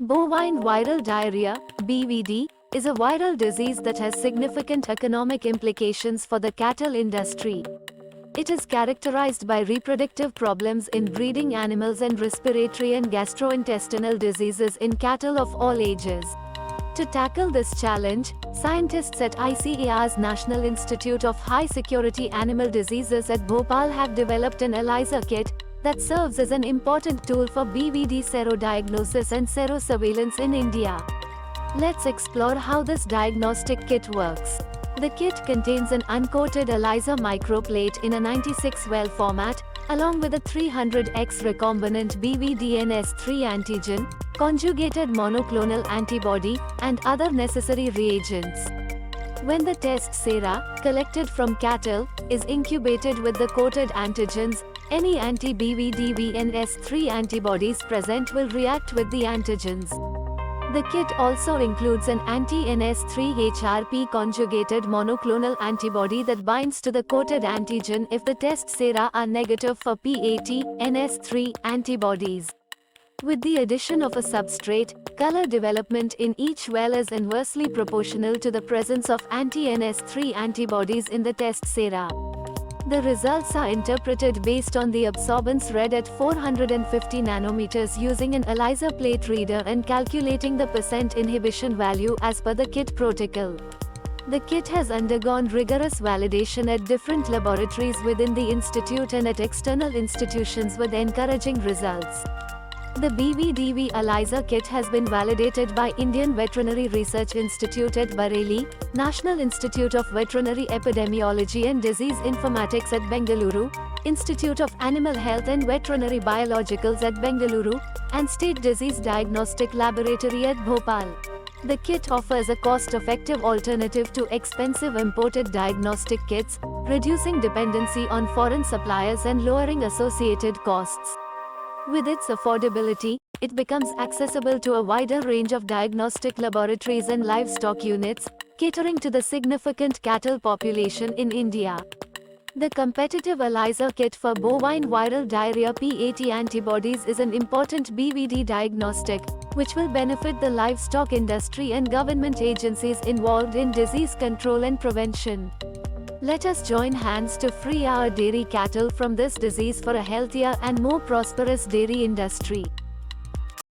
Bovine viral diarrhea (BVD) is a viral disease that has significant economic implications for the cattle industry. It is characterized by reproductive problems in breeding animals and respiratory and gastrointestinal diseases in cattle of all ages. To tackle this challenge, scientists at ICAR's National Institute of High Security Animal Diseases at Bhopal have developed an ELISA kit that serves as an important tool for BVD serodiagnosis and serosurveillance in India. Let's explore how this diagnostic kit works. The kit contains an uncoated ELISA microplate in a 96-well format, along with a 300x recombinant BVDNS3 antigen, conjugated monoclonal antibody, and other necessary reagents. When the test sera, collected from cattle, is incubated with the coated antigens, any anti-BVDVNS3 antibodies present will react with the antigens. The kit also includes an anti-NS3-HRP conjugated monoclonal antibody that binds to the coated antigen if the test sera are negative for p80, NS3 antibodies. With the addition of a substrate, color development in each well is inversely proportional to the presence of anti-NS3 antibodies in the test sera. The results are interpreted based on the absorbance read at 450 nanometers using an ELISA plate reader and calculating the % inhibition value as per the kit protocol. The kit has undergone rigorous validation at different laboratories within the institute and at external institutions with encouraging results. The BVDV ELISA kit has been validated by Indian Veterinary Research Institute at Bareilly, National Institute of Veterinary Epidemiology and Disease Informatics at Bengaluru, Institute of Animal Health and Veterinary Biologicals at Bengaluru, and State Disease Diagnostic Laboratory at Bhopal. The kit offers a cost-effective alternative to expensive imported diagnostic kits, reducing dependency on foreign suppliers and lowering associated costs. With its affordability, it becomes accessible to a wider range of diagnostic laboratories and livestock units, catering to the significant cattle population in India. The competitive ELISA kit for bovine viral diarrhea p80 antibodies is an important BVD diagnostic, which will benefit the livestock industry and government agencies involved in disease control and prevention. Let us join hands to free our dairy cattle from this disease for a healthier and more prosperous dairy industry.